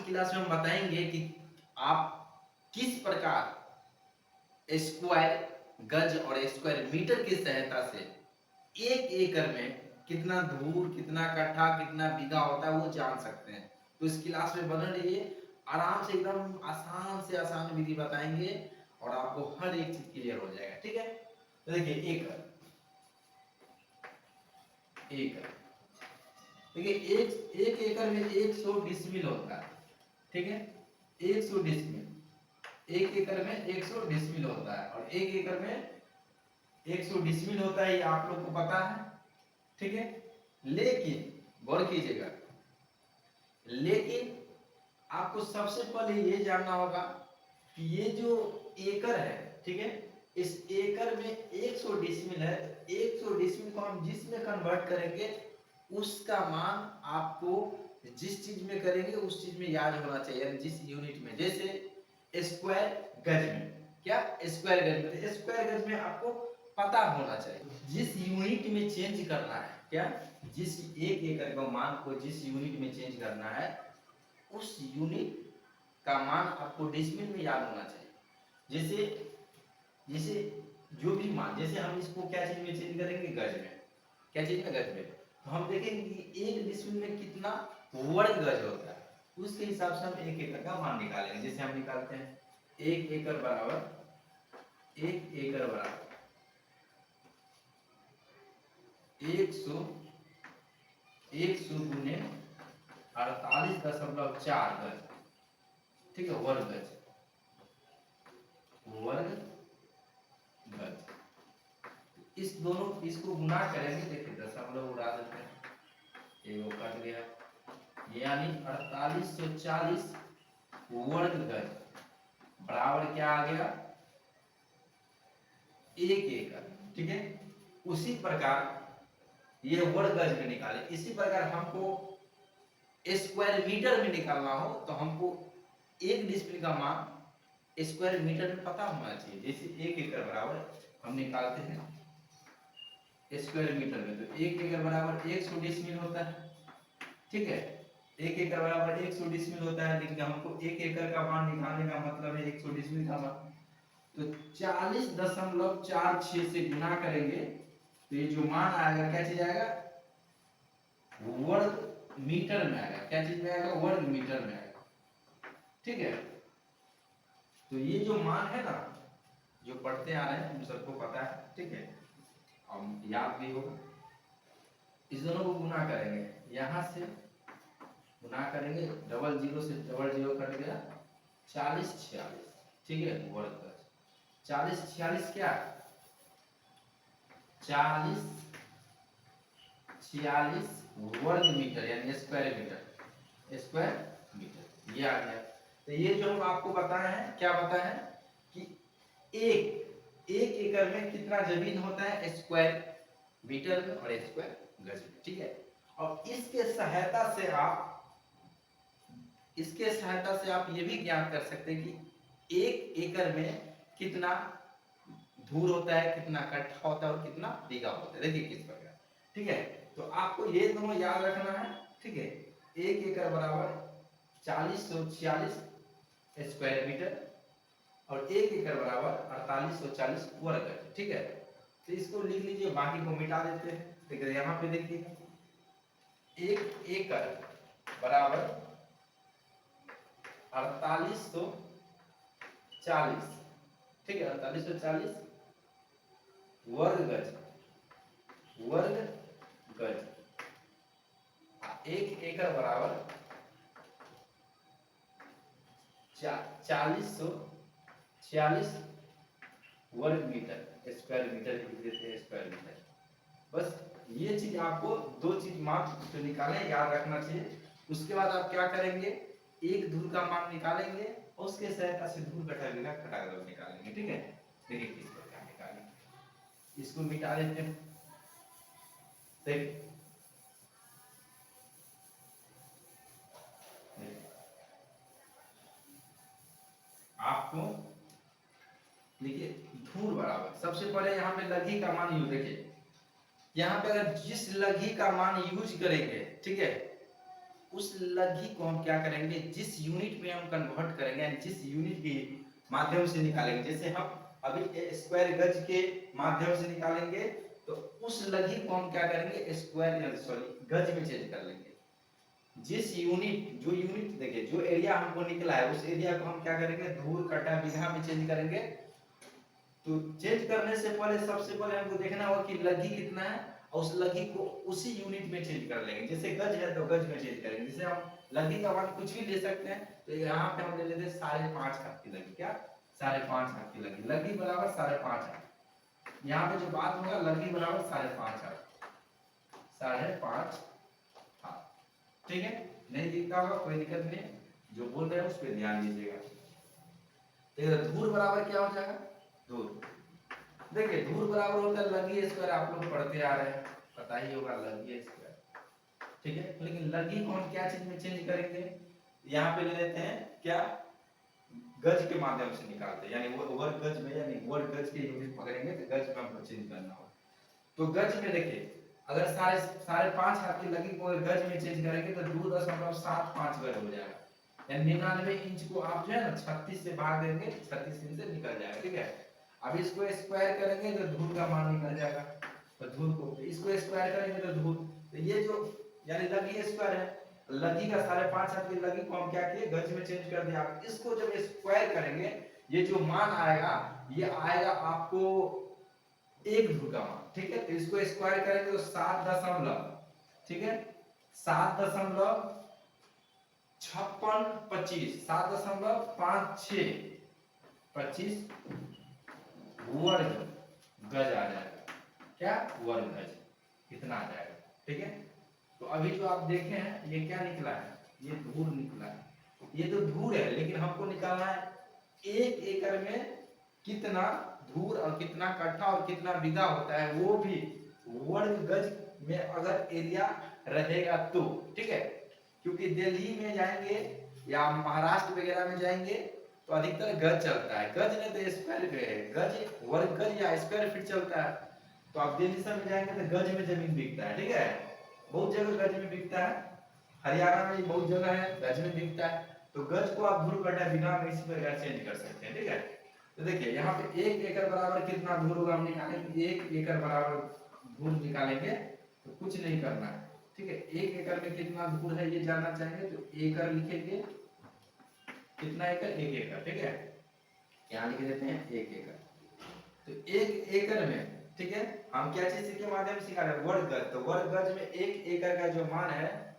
की क्लास में हम बताएंगे कि आप किस प्रकार स्क्वायर गज और स्क्वायर मीटर की सहायता से 1 एकड़ में कितना धूर, कितना कट्ठा, कितना बीघा होता है वो जान सकते हैं। तो इस क्लास में बने रहिए, आराम से एकदम आसान से आसान विधि बताएंगे और आपको हर एक चीज क्लियर हो जाएगा। ठीक है, तो देखिए एकड़, एकड़ देखिए एक एकड़ में 100 डिसमिल होता है। ठीक है, 100 डिसमिल, 1 एकड़ में 100 डिसमिल होता है और 1 एकड़ में 100 डिसमिल होता है, ये आप लोग को पता है। ठीक है, लेकिन गौर कीजिएगा, लेकिन आपको सबसे पहले ये जानना होगा कि ये जो एकड़ है, ठीक है, इस एकड़ में 100 डिसमिल है, 100 डिसमिल को हम जिसमें कन्वर्ट करेंगे उसका मान आपको जिस चीज में करेंगे उस चीज में याद होना चाहिए, यानी जिस यूनिट में। जैसे स्क्वायर गज में, क्या स्क्वायर गज में, स्क्वायर गज में आपको पता होना चाहिए जिस यूनिट में चेंज करना है, क्या जिस 1 एकड़ का मान को जिस यूनिट में चेंज करना है उस यूनिट का मान आपको डिसमिल में याद होना चाहिए। जैसे जैसे जो भी मान, जैसे हम इसको क्या चीज में चेंज करेंगे, गज में, क्या चीज में, गज में, तो हम देखेंगे कि 1 डिसमिल में कितना वर्ग गज होता है, उसके हिसाब से हम 1 एकड़ का मान निकालेंगे। जैसे हम निकालते हैं 1 एकड़ बराबर 1 एकड़ बराबर 100 गुने 48.4 गज। ठीक है, वर्ग गज, वर्ग गज। इस दोनों इसको गुना करेंगे, देखिए दशमलव उड़ा देते हैं, एगो कट गया, यानी 4840 वर्ग गज बराबर क्या आ गया, 1 एकड़। ठीक है, उसी प्रकार ये वर्ग गज में निकाले, इसी प्रकार हमको स्क्वायर मीटर में निकालना हो तो हमको 1 डिसमिल का मान स्क्वायर मीटर में पता होना चाहिए। जैसे 1 एकड़ बराबर हम निकालते हैं स्क्वायर मीटर में, तो 1 एकड़ बराबर 100 डिसमिल होता है। ठीक है, 1 एकड़ बराबर 100 डिसमिल होता है, लेकिन हमको 1 एकड़ का मान निकालने का मतलब है 100 डिसमिल का मान, तो 40.46 से गुना करेंगे तो ये जो मान आएगा क्या चीज आएगा, वर्ग मीटर में आएगा। क्या चीज में आएगा, वर्ग मीटर में आएगा। ठीक है, तो ये जो मान है ना, जो पढ़ते आ रहे हैं उन सबको पता है। ठीक है, हम याद भी होगा। इस दोनों को गुना करेंगे, यहां से गुना करेंगे, डबल जीरो से डबल जीरो कट गया, 40 46। ठीक है, वर्ग गज 40 46 क्या, 40 46 वर्ग मीटर यानी स्क्वायर मीटर, स्क्वायर मीटर ये आ गया। तो ये जो हम आपको बताए हैं, क्या बताए हैं कि एक एकड़ में कितना जमीन होता है स्क्वायर मीटर में और स्क्वायर गज में। ठीक है, और इसके सहायता से आप ये भी ज्ञात कर सकते हैं कि 1 एकड़ में कितना धूर होता है, कितना कट्ठा होता है और कितना बीघा होता है। देखिए किस प्रकार। ठीक है, तो आपको ये दोनों याद रखना है। ठीक है, 1 एकड़ बराबर 4046 स्क्वायर मीटर और 1 एकड़ बराबर 4840 वर्ग गज। ठीक है, तो इसको लिख लीजिए, बाकी को मिटा देते हैं। ठीक है, यहाँ पे देखिए 1 एकड़ बराबर 4840, ठीक है, 4840 वर्ग गज, वर्ग गज। 1 एकड़ बराबर 4046 वर्ग मीटर, स्क्वायर मीटर लिख देते हैं, स्क्वायर मीटर। बस ये चीज आपको दो चीज मात्र जो निकाले याद रखना चाहिए। उसके बाद आप क्या करेंगे, एक धूर का मान निकालेंगे और उसके सहायता से धूर घटा बिना घटाकर निकालेंगे। ठीक है, देखिए किस प्रकार निकालेंगे, इसको मिटा देते हैं। देखिए आपको देखिए धूर बराबर, सबसे पहले यहाँ पे लघी का मान यूज, देखिए यहाँ पे अगर जिस लघी का मान यूज करेंगे, ठीक है, उस लघी को हम क्या करेंगे, जिस यूनिट में हम कन्वर्ट करेंगे यानी जिस यूनिट के माध्यम से निकालेंगे, जैसे हम अभी स्क्वायर गज के माध्यम से निकालेंगे तो उस लघी को हम क्या करेंगे, स्क्वायर सॉरी गज में चेंज कर लेंगे। जिस यूनिट जो यूनिट देखिए जो एरिया हमको निकला है उस एरिया को हम क्या करेंगे, धूर कटा बीघा में चेंज करेंगे। तो चेंज करने से पहले सबसे पहले हमको देखना होगा कि लघी कितना है और उस लघी को उसी यूनिट में चेंज कर लेंगे। जैसे गज है तो गज में चेंज करेंगे। जैसे हम लघी का मान कुछ भी ले सकते हैं, तो यहाँ पे हम ले लेते हैं 5.5 हाथ की लघी। क्या 5.5 हाथ की लघी, लघी बराबर 5.5 हाथ। यहाँ पे जो बात होगा लघी बराबर 5.5 हाथ, 5.5 हाथ। ठीक है, नहीं दिखता होगा कोई दिक्कत नहीं, जो बोल रहे हैं उस पर ध्यान दीजिएगा। तो धूर बराबर क्या हो जाएगा, धूर देखिए धूर बराबर होता है लघी स्क्वायर, आप लोग पढ़ते आ रहे हैं, पता ही होगा लघी स्क्वायर। ठीक है, लेकिन लघी को हम क्या चीज में चेंज करेंगे, यहाँ पे ले लेते हैं क्या, गज के माध्यम से निकालते हैं, यानी वर्ग गज में, यानी वर्ग गज के यूनिट पकड़ेंगे तो गज में हमको चेंज करना होगा। तो गज में देखिए अगर 5.5 हाथ की लघी को गज में चेंज करेंगे तो 2.75 गज हो जाएगा। यानी 99 इंच को आप जो है ना 36 से भाग देंगे, 36 इंच से निकल जाएगा। ठीक है, अब इसको स्क्वायर करेंगे तो धूल का मान निकल जाएगा। तो धूल को इसको स्क्वायर करेंगे तो धूल, तो ये जो यानी लघी स्क्वायर है, लघी का 5.5 हाथ की लघी को हम क्या किए, गज में चेंज कर दिया। इसको जब स्क्वायर करेंगे ये जो मान आएगा ये आएगा आपको 1 धूल का मान। ठीक है, तो इसको स्क्वायर करेंगे तो 7 दशमलव, ठीक है 7.5625 7.5625 वर्ग गज आ जाएगा। क्या वर्ग गज कितना आ जाएगा। ठीक है, तो अभी जो आप देखे हैं ये क्या निकला है, ये धूर निकला है। ये तो धूर है, लेकिन हमको निकालना है 1 एकड़ में कितना धूर और कितना कट्ठा और कितना बीघा होता है, वो भी वर्ग गज में अगर एरिया रहेगा तो। ठीक है, क्योंकि दिल्ली में जाएंगे या महाराष्ट्र वगैरह में जाएंगे तो अधिकतर गज चलता है, गज नहीं तो स्क्वायर गज, वर्ग गज या स्क्वायर फीट चलता है। तो आप दिल्ली सब में जाएंगे तो गज में जमीन बिकता है। ठीक है, बहुत जगह गज में बिकता है, हरियाणा में बहुत जगह है गज में बिकता है। तो गज को आप धूर कटा बीघा में इसी प्रकार चेंज कर सकते हैं। ठीक है, तो देखिए यहाँ पे 1 एकड़ बराबर कितना धूर होगा, हम निकालेंगे 1 एकड़ बराबर धूर निकालेंगे तो कुछ नहीं करना है। ठीक है, 1 एकड़ में कितना धूर है ये जानना चाहेंगे तो एकड़ लिखेंगे, कितना एकड़, 1 एकड़। ठीक है, यहाँ लिख देते हैं 1 एकड़। तो 1 एकड़ में, ठीक है, हम क्या चीज के माध्यम से निकाले, वर्ग गज। तो वर्ग गज में 1 एकड़ का जो मान है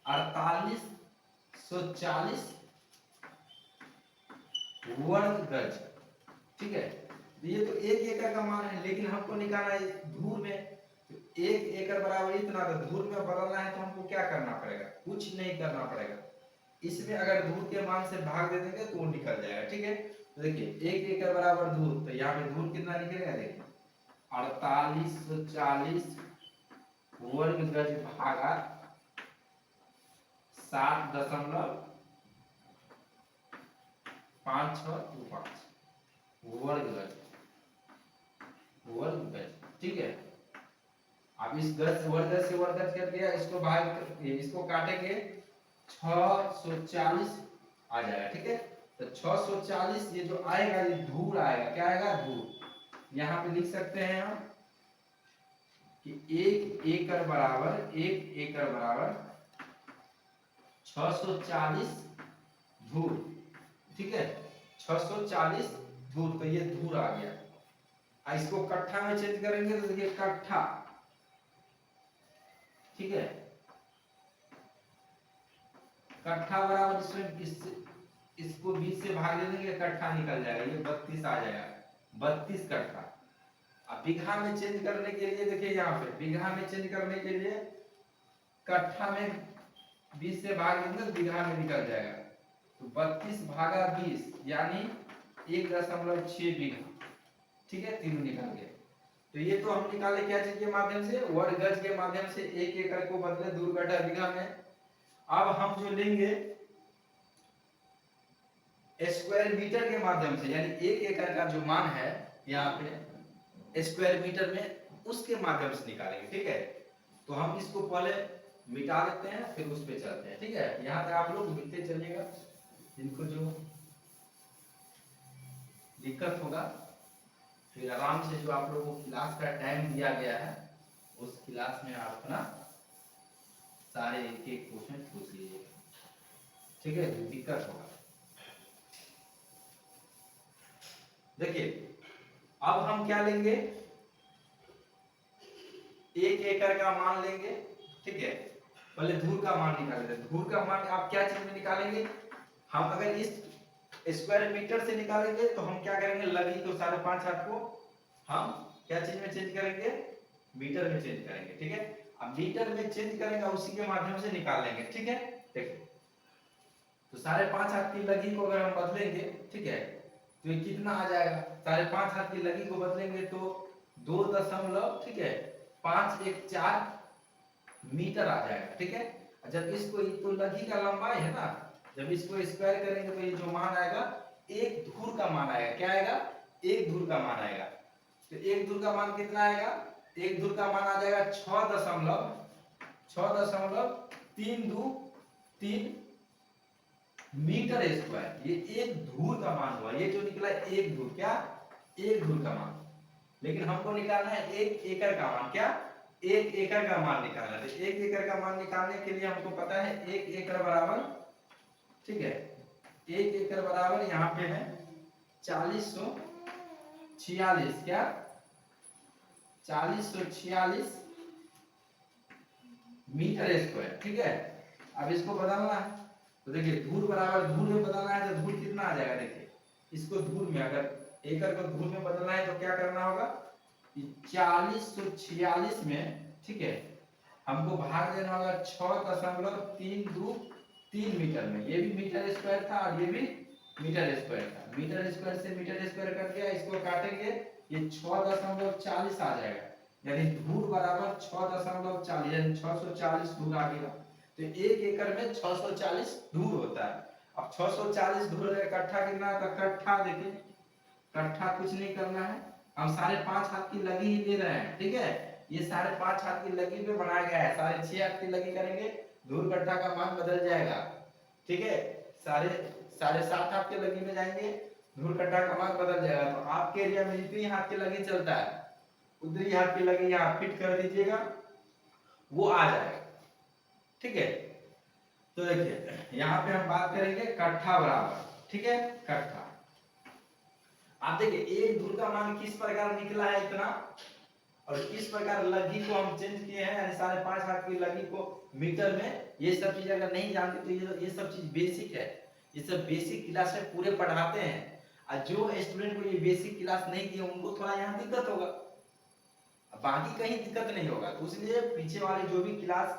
4840 वर्ग गज। ठीक है, ये तो 1 एकड़ का मान है, लेकिन हमको निकालना है धूर में। तो 1 एकड़ बराबर इतना, तो धूर में बदलना है तो हमको क्या करना पड़ेगा, कुछ नहीं करना पड़ेगा। इसमें अगर धूर के मान से भाग दे देंगे तो वो निकल जाएगा। ठीक है, तो देखिए 1 एकड़ बराबर धूर, तो यहाँ पे धूर कितना निकलेगा, देखिए 4840 वर्ग गज भागा 7.5625 वर्ग गज, वर्ग गज। ठीक है, अब इस गज वर्ग गज से वर्ग गज कर दिया, इसको भाग इसको काटेंगे 640 आ जाएगा। ठीक है, तो 640 ये जो आएगा ये धूर आएगा, क्या आएगा, धूर। यहाँ पे लिख सकते हैं हम कि 1 एकड़ बराबर 640 धूर। ठीक है, 640 धूर, तो ये धूर आ गया। इसको कट्ठा में चेंज करेंगे तो देखिए कट्ठा। ठीक है, कट्ठा बराबर इसको 20 से भाग दे देंगे, कट्ठा निकल जाएगा, ये 32 आ जाएगा, 32 कट्ठा। अब बीघा में चेंज करने के लिए देखिए यहाँ पे बीघा में चेंज करने के लिए कट्ठा में 20 से भाग देंगे तो बीघा में निकल जाएगा। तो 32 भागा 20 यानी 1.6 बीघा। ठीक है, तीनों निकल गए। तो ये तो हम निकाले क्या चीज के माध्यम से, वर्ग गज के माध्यम से 1 एकड़ को बदले धूर कटा बीघा में। अब हम जो लेंगे स्क्वायर मीटर के माध्यम से, यानी 1 एकड़ का जो मान है यहाँ पे स्क्वायर मीटर में, उसके माध्यम से निकालेंगे। ठीक है, तो हम इसको पहले मिटा देते हैं, फिर उस पे चलते हैं। ठीक है, यहाँ तक आप लोग लिखते चलिएगा, जिनको जो दिक्कत होगा फिर आराम से जो आप लोगों को क्लास का टाइम दिया गया है उस क्लास में आप अपना सारे एक एक क्वेश्चन पूछ लीजिएगा। ठीक है, जो दिक्कत होगा। देखिए अब हम क्या लेंगे, 1 एकड़ का मान लेंगे। ठीक है, पहले धूर का मान निकालेंगे। धूर का मान आप क्या चीज में निकालेंगे, हम अगर इस स्क्वायर मीटर से निकालेंगे तो हम क्या करेंगे, लगी तो 5.5 हाथ को हम क्या चीज में चेंज करेंगे, मीटर में चेंज करेंगे। ठीक है, अब मीटर में चेंज करेंगे उसी के माध्यम से निकाल लेंगे। ठीक है, देखिए तो 5.5 हाथ की लगी को अगर हम बदलेंगे, ठीक है, तो ये कितना आ जाएगा, 5.5 हाथ की लगी को बदलेंगे तो 2 दशमलव, ठीक है, 514 मीटर आ जाएगा। ठीक है, जब इसको तो लगी का लंबाई है ना, जब इसको स्क्वायर करेंगे तो ये जो मान आएगा एक धूर का मान आएगा। क्या आएगा, एक धूर का मान आएगा। तो एक धूर का मान कितना आएगा, एक धूर का मान आ जाएगा 6.323 मीटर स्क्वायर। ये एक धूर का मान हुआ, ये जो निकला एक धूर, क्या, एक धूर का मान। लेकिन हमको निकालना है 1 एकड़ का मान। क्या, 1 एकड़ का मान निकालना है। 1 एकड़ का मान निकालने के लिए हमको पता है 1 एकड़ बराबर, ठीक है, 1 एकड़ बराबर यहाँ पे है 4046, क्या, 4046 मीटर स्क्वायर। ठीक है, अब इसको बदलना है तो देखिए धूर बराबर धूर में बदलना है तो धूर कितना आ जाएगा, देखिए इसको धूर में, अगर एकड़ को धूर में बदलना है तो क्या करना होगा, 4046 में, ठीक है, हमको भाग देना होगा 6.323 मीटर में। ये भी मीटर स्क्वायर था और ये भी मीटर स्क्वायर था। मीटर स्क्वायर से मीटर स्क्वायर कट गया, इसको काटेंगे ये 6.40 आ जाएगा, यानी धूर बराबर 6.40, यानी 640 धूर आ गया। तो 1 एकड़ में 640 धूर होता है। अब 640 धूर का कट्ठा कितना है, तो कट्ठा देखिए, कट्ठा कुछ नहीं करना है, हम 5.5 हाथ की लगी ही ले रहे हैं। ठीक है, ये 5.5 हाथ की लगी पे बनाया गया है, 6.5 हाथ की लगी करेंगे धूर कट्ठा का मान बदल जाएगा। ठीक है, 7.5 हाथ के लगी में जाएंगे धूर कट्ठा का मान बदल जाएगा। तो आपके एरिया में जितनी हाथ की लगी चलता है उतनी हाथ की लगी यहाँ फिट कर दीजिएगा, वो आ जाएगा। ठीक है, तो देखिए यहाँ पे हम बात करेंगे कट्ठा बराबर, ठीक है, कट्ठा। आप देखिए एक धूर का मान किस प्रकार निकला है इतना, और किस प्रकार लगी को हम चेंज किए हैं, यानी 5.5 हाथ की लगी को मीटर में। ये सब चीज अगर नहीं जानते तो ये सब चीज बेसिक है, ये सब बेसिक क्लास में पूरे पढ़ाते हैं। और जो स्टूडेंट को ये बेसिक क्लास नहीं किए उनको थोड़ा यहाँ दिक्कत होगा, बाकी कहीं दिक्कत नहीं होगा। तो इसलिए पीछे वाले जो भी क्लास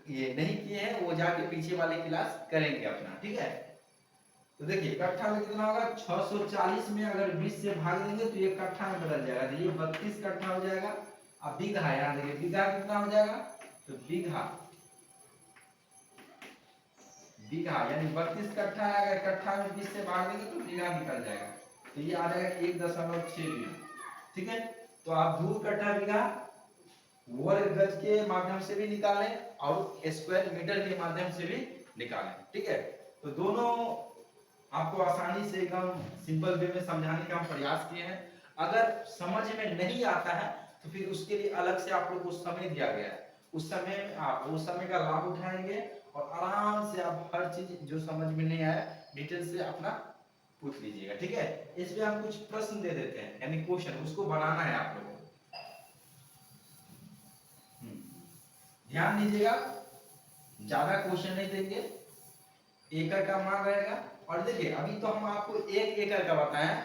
ये नहीं किए हैं वो जाके पीछे वाले क्लास करेंगे अपना। ठीक है, तो देखिए कट्ठा में कितना होगा, 640 में अगर 20 से भाग देंगे तो ये कट्ठा में बदल जाएगा, तो ये 32 कट्ठा हो जाएगा। अब बीघा, यहाँ देखिए बीघा कितना हो जाएगा, तो बीघा यानी 32 कट्ठा है, अगर कट्ठा में 20 से भाग देंगे तो बीघा निकल जाएगा, तो ये आ जाएगा 1.6 बीघा। ठीक है, तो आप धूर कट्ठा बीघा वर्ग गज के माध्यम से भी निकालें और स्क्वायर मीटर के माध्यम से भी निकालें। ठीक है, तो दोनों आपको आसानी से एकदम सिंपल वे में समझाने का हम प्रयास किए हैं। अगर समझ में नहीं आता है तो फिर उसके लिए अलग से आप लोग को समय दिया गया है, उस समय में आप उस समय का लाभ उठाएंगे और आराम से आप हर चीज जो समझ में नहीं आया डिटेल से अपना पूछ लीजिएगा। ठीक है, इसमें हम कुछ प्रश्न दे देते हैं, यानी क्वेश्चन, उसको बनाना है आप लोगों को। ध्यान दीजिएगा, ज्यादा क्वेश्चन नहीं देंगे, एकड़ का मान रहेगा। और देखिए अभी तो हम आपको 1 एकड़ का बताएं,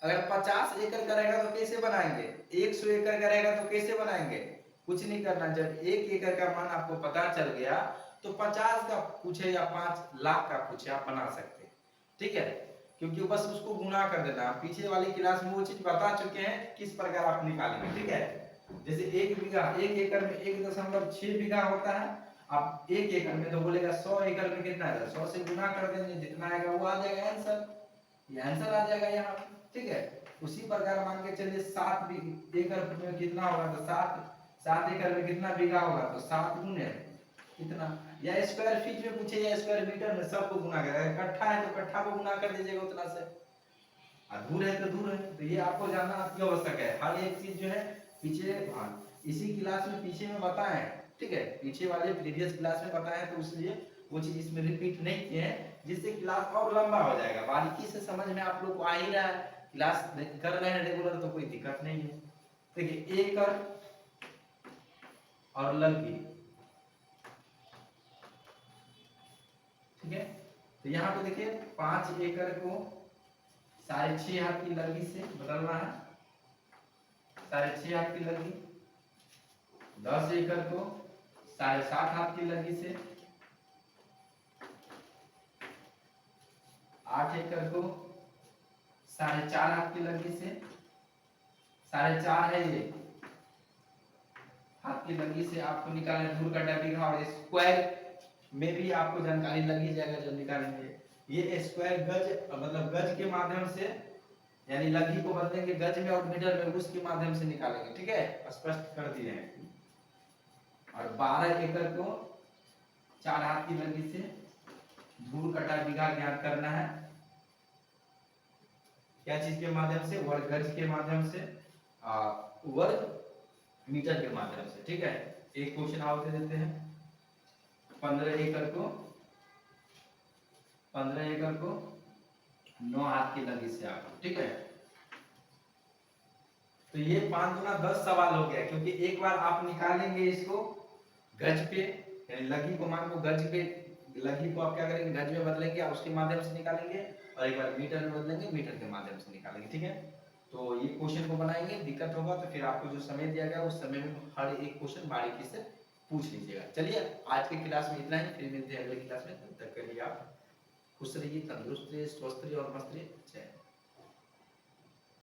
अगर 50 एकड़ का रहेगा तो कैसे बनाएंगे, 100 एकड़ का रहेगा तो कैसे बनाएंगे, कुछ नहीं करना। जब 1 एकड़ का मान आपको पता चल गया तो 50 का पूछे या 5 लाख का पूछे आप बना सकते हैं। ठीक है, क्योंकि बस उसको गुना कर देना, पीछे वाली क्लास में वो चीज बता चुके हैं किस प्रकार आप निकालेंगे। ठीक है, जैसे 1 बीघा 1 एकड़ में 1.6 बीघा होता है। अब 1 एकड़ में तो बोलेगा 100 एकड़ में कितना है, 100 से गुना कर देंगे, जितना आएगा वो आ जाएगा आंसर, ये आंसर आ जाएगा यहाँ। ठीक है, उसी प्रकार मान के चलिए 7 एकड़ में कितना होगा, तो 7 एकड़ में कितना बीघा होगा, तो 7 गुने कितना, या स्क्वायर फीट में पूछे या स्क्वायर मीटर में, सबको गुना करेगा। कट्ठा है तो कट्ठा को गुना कर दीजिएगा उतना से, और दूर है तो दूर है। तो ये आपको जानना अति आवश्यक है। हर एक चीज जो है पीछे, हाँ इसी क्लास में पीछे में बताए हैं, ठीक है, पीछे वाले प्रीवियस क्लास में बताए हैं, तो इसलिए वो चीज इसमें रिपीट नहीं किए हैं, जिससे क्लास और लंबा हो जाएगा। बारीकी से समझ में आप लोग को आ ही रहा है, क्लास कर रहे हैं रेगुलर तो कोई दिक्कत नहीं है। देखिए एकड़ और लगी, ठीक है, तो यहाँ पे देखिए 5 एकड़ को 6.5 हाथ की लगी से बदलना है, 6.5 हाथ की लगी। 10 एकड़ को 7.5 हाथ की लगी से, 8 एकड़ को 4.5 हाथ की लगी से, 4.5 है ये हाथ की लगी से आपको निकालना है। दूर का बीघा और स्क्वायर में भी आपको जानकारी लग ही जाएगा जब निकालेंगे। ये स्क्वायर गज मतलब गज के माध्यम से, यानी लगी को बदलेंगे गज में और मीटर में, उसके माध्यम से निकालेंगे, ठीक है, स्पष्ट कर दिए हैं। और 12 एकड़ को 4 हाथ की लगी से दूर कटा बीघा ज्ञात करना है, क्या चीज के माध्यम से, वर्ग गज के माध्यम से, वर्ग मीटर के माध्यम से, ठीक है। एक क्वेश्चन और दे देते हैं। 15 एकड़ को 9 हाथ की लगी से आपको, ठीक है। तो ये 5 गुना 10 सवाल हो गया, क्योंकि एक बार आप निकालेंगे इसको गज पे, यानी लगी को मान को गज पे, लगी को आप क्या करेंगे गज में बदलेंगे और उसके माध्यम से निकालेंगे, और एक बार मीटर में बदलेंगे, मीटर के माध्यम से निकालेंगे, ठीक है। तो ये क्वेश्चन को बनाएंगे, दिक्कत होगा तो फिर आपको जो समय दिया गया उस समय में हर एक क्वेश्चन बारीकी से पूछ लीजिएगा। चलिए आज की क्लास में इतना ही, फिर मिलते हैं अगली क्लास में। तब तक के लिए आप खुश रहिए, तंदुरुस्त रहिए, स्वस्थ रहिए और मस्त रहिए। जय